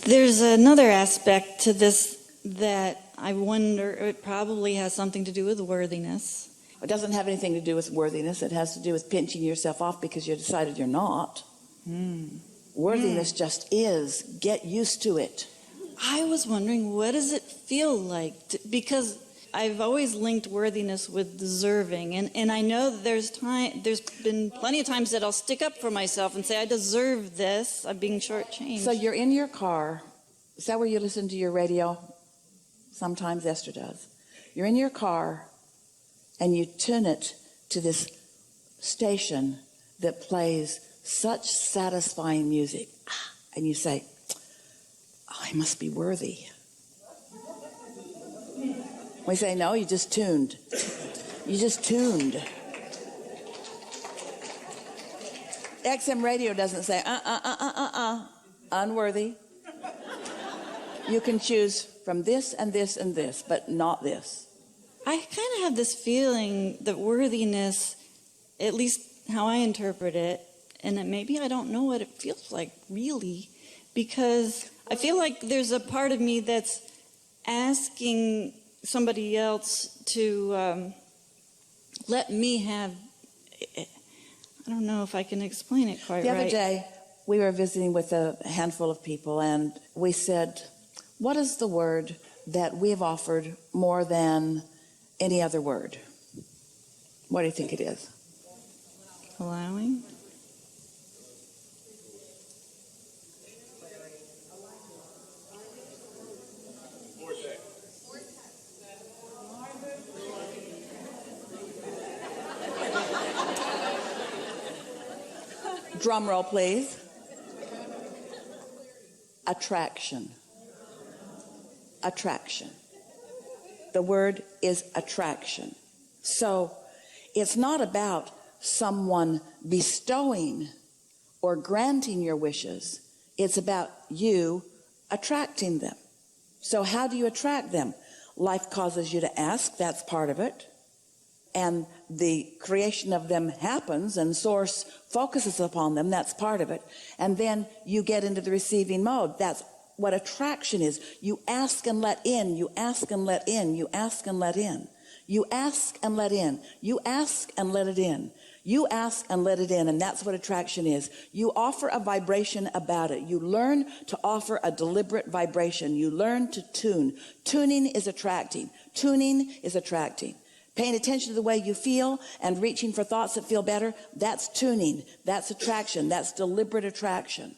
There's another aspect to this that I wonder, it probably has something to do with worthiness. It doesn't have anything to do with worthiness. It has to do with pinching yourself off because you decided you're not. Worthiness just is. Get used to it. I was wondering, what does it feel like? Because I've always linked worthiness with deserving. And I know that there's been plenty of times that I'll stick up for myself and say, I deserve this. I'm being shortchanged. So you're in your car. Is that where you listen to your radio? Sometimes Esther does. You're in your car and you tune it to this station that plays such satisfying music. And you say, oh, I must be worthy. We say, no, you just tuned. You just tuned. XM radio doesn't say, unworthy. You can choose from this and this and this, but not this. I kind of have this feeling that worthiness, at least how I interpret it, and that maybe I don't know what it feels like really, because I feel like there's a part of me that's asking somebody else to let me have, I don't know if I can explain it quite right. The other day, we were visiting with a handful of people, and we said, what is the word that we've offered more than any other word? What do you think it is? Allowing? Drum roll, please. Attraction. Attraction. The word is attraction. So it's not about someone bestowing or granting your wishes. It's about you attracting them. So how do you attract them? Life causes you to ask. That's part of it. And the creation of them happens, and source focuses upon them. That's part of it. And then you get into the receiving mode. That's what attraction is. You ask and let in. You ask and let in. You ask and let in. You ask and let in. You ask and let it in. You ask and let it in. And that's what attraction is. You offer a vibration about it. You learn to offer a deliberate vibration. You learn to tune. Tuning is attracting. Tuning is attracting. Paying attention to the way you feel and reaching for thoughts that feel better, that's tuning. That's attraction. That's deliberate attraction.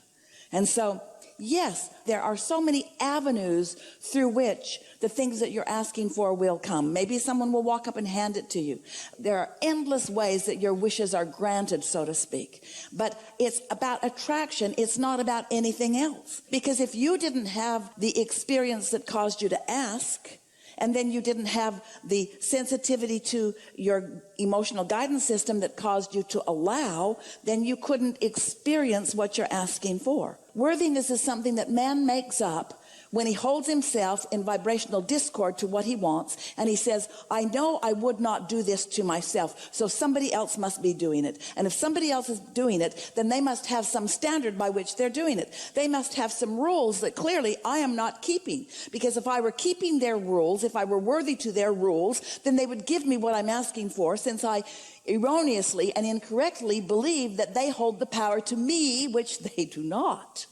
And so, yes, there are so many avenues through which the things that you're asking for will come. Maybe someone will walk up and hand it to you. There are endless ways that your wishes are granted, so to speak. But it's about attraction. It's not about anything else. Because if you didn't have the experience that caused you to ask, and then you didn't have the sensitivity to your emotional guidance system that caused you to allow, then you couldn't experience what you're asking for. Worthiness is something that man makes up when he holds himself in vibrational discord to what he wants, and he says, I know I would not do this to myself, so somebody else must be doing it. And if somebody else is doing it, then they must have some standard by which they're doing it. They must have some rules that clearly I am not keeping, because if I were keeping their rules, if I were worthy to their rules, then they would give me what I'm asking for, since I erroneously and incorrectly believe that they hold the power to me, which they do not.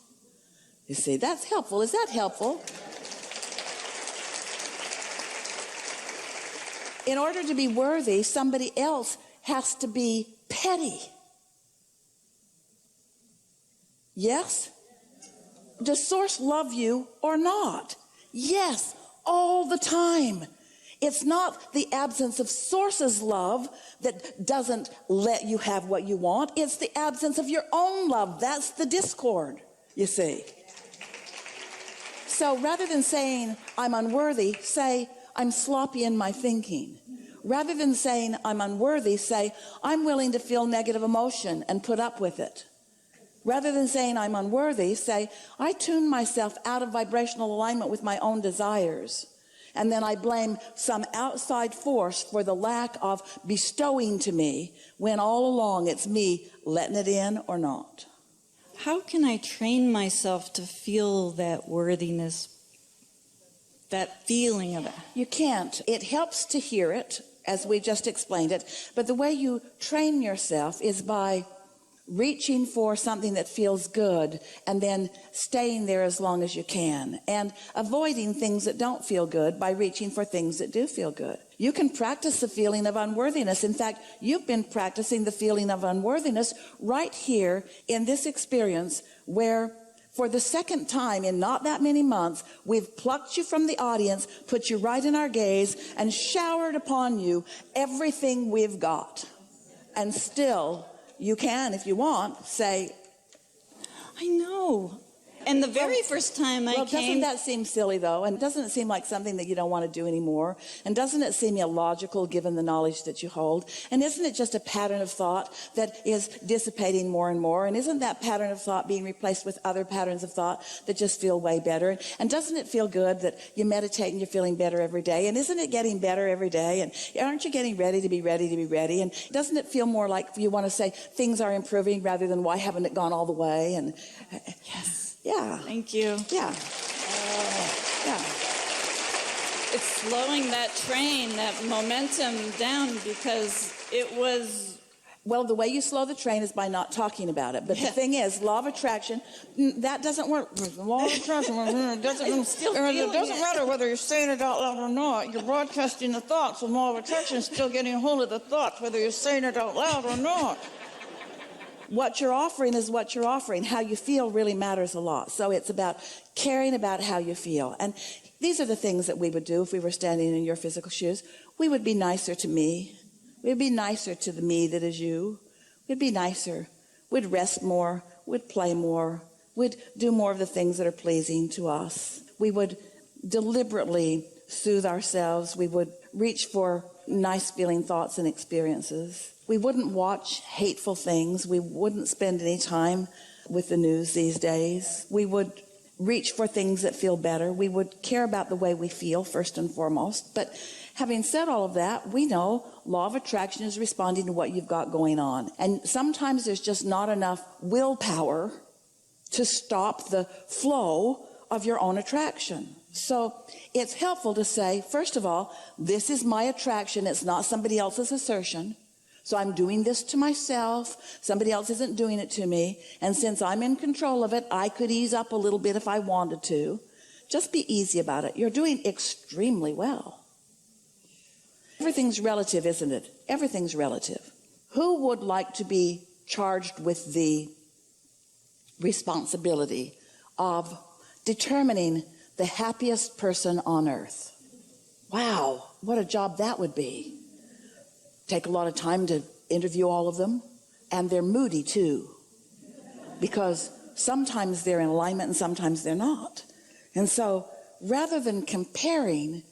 You see, that's helpful. Is that helpful? In order to be worthy, somebody else has to be petty. Yes? Does Source love you or not? Yes, all the time. It's not the absence of Source's love that doesn't let you have what you want. It's the absence of your own love. That's the discord, you see. So rather than saying, I'm unworthy, say, I'm sloppy in my thinking. Rather than saying, I'm unworthy, say, I'm willing to feel negative emotion and put up with it. Rather than saying, I'm unworthy, say, I tune myself out of vibrational alignment with my own desires. And then I blame some outside force for the lack of bestowing to me, when all along it's me letting it in or not. how can I train myself to feel that worthiness, that feeling of it? You can't. It helps to hear it, as we just explained it. But the way you train yourself is by reaching for something that feels good and then staying there as long as you can, and avoiding things that don't feel good by reaching for things that do feel good. You can practice the feeling of unworthiness. In fact, you've been practicing the feeling of unworthiness right here in this experience, where for the second time in not that many months, we've plucked you from the audience, put you right in our gaze, and showered upon you everything we've got. And still, you can, if you want, say, I know. And the very first time I well, came... doesn't that seem silly, though? And doesn't it seem like something that you don't want to do anymore? And doesn't it seem illogical given the knowledge that you hold? And isn't it just a pattern of thought that is dissipating more and more? And isn't that pattern of thought being replaced with other patterns of thought that just feel way better? And doesn't it feel good that you meditate and you're feeling better every day? And isn't it getting better every day? And aren't you getting ready to be ready to be ready? And doesn't it feel more like you want to say things are improving rather than why haven't it gone all the way? And Yes. yeah. Thank you. Yeah. Yeah. It's slowing that train, that momentum down, because it was... Well, the way you slow the train is by not talking about it. But the thing is, law of attraction, that doesn't work. Law of attraction, it doesn't matter whether you're saying it out loud or not. You're broadcasting the thoughts, and law of attraction is still getting a hold of the thoughts, whether you're saying it out loud or not. What you're offering is what you're offering. How you feel really matters a lot. So it's about caring about how you feel. And these are the things that we would do if we were standing in your physical shoes. We would be nicer to me. We'd be nicer to the me that is you. We'd be nicer. We'd rest more. We'd play more. We'd do more of the things that are pleasing to us. We would deliberately soothe ourselves. We would reach for nice feeling thoughts and experiences. We wouldn't watch hateful things. We wouldn't spend any time with the news these days. We would reach for things that feel better. We would care about the way we feel first and foremost. But having said all of that, we know law of attraction is responding to what you've got going on. And sometimes there's just not enough willpower to stop the flow of your own attraction. So it's helpful to say, first of all, this is my attraction. It's not somebody else's assertion. So I'm doing this to myself. Somebody else isn't doing it to me. And since I'm in control of it, I could ease up a little bit if I wanted to. Just be easy about it. You're doing extremely well. Everything's relative, isn't it? Everything's relative. Who would like to be charged with the responsibility of determining the happiest person on earth? Wow, what a job that would be. Take a lot of time to interview all of them. And they're moody too, because sometimes they're in alignment and sometimes they're not. And so rather than comparing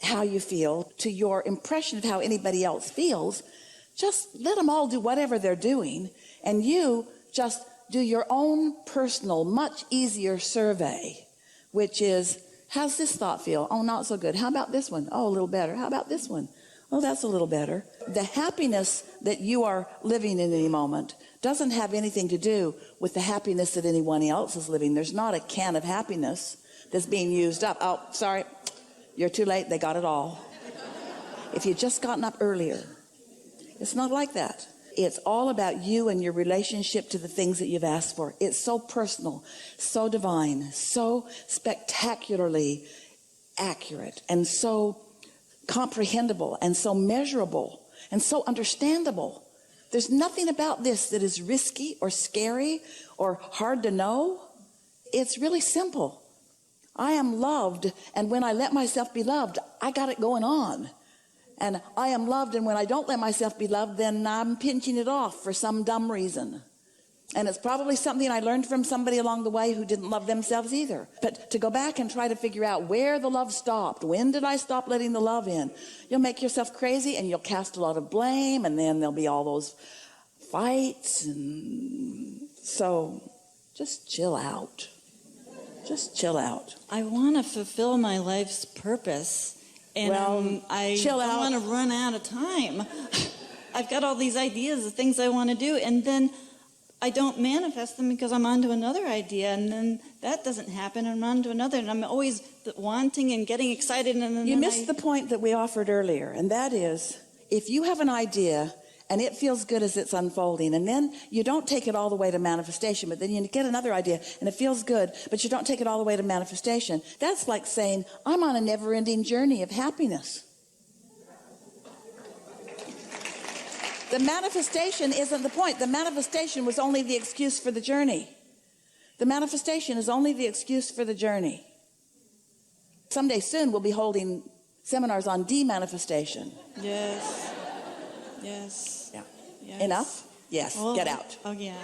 how you feel to your impression of how anybody else feels, just let them all do whatever they're doing, and you just do your own personal, much easier survey, which is, how's this thought feel? Oh, not so good. How about this one? Oh, a little better. How about this one? Oh, that's a little better. The happiness that you are living in any moment doesn't have anything to do with the happiness that anyone else is living. There's not a can of happiness that's being used up. Oh, sorry, you're too late. They got it all. If you'd just gotten up earlier. It's not like that. It's all about you and your relationship to the things that you've asked for. It's so personal, so divine, so spectacularly accurate, and so comprehensible, and so measurable, and so understandable. There's nothing about this that is risky or scary or hard to know. It's really simple. I am loved, and when I let myself be loved, I got it going on. And I am loved, and when I don't let myself be loved, then I'm pinching it off for some dumb reason. And it's probably something I learned from somebody along the way who didn't love themselves either. But to go back and try to figure out where the love stopped, when did I stop letting the love in? You'll make yourself crazy, and you'll cast a lot of blame, and then there'll be all those fights. And so just chill out. Just chill out. I want to fulfill my life's purpose. And I don't want to run out of time. I've got all these ideas of things I want to do. And then I don't manifest them because I'm on to another idea, and then that doesn't happen, and I'm on to another, and I'm always wanting and getting excited, and then You missed the point that we offered earlier, and that is, if you have an idea and it feels good as it's unfolding, and then you don't take it all the way to manifestation, but then you get another idea and it feels good, but you don't take it all the way to manifestation, that's like saying, I'm on a never-ending journey of happiness. The manifestation isn't the point. The manifestation was only the excuse for the journey. The manifestation is only the excuse for the journey. Someday soon we'll be holding seminars on demanifestation. Yes. Yes. Yeah. Yes. Enough? Yes. Oh, Get out. Oh, yeah.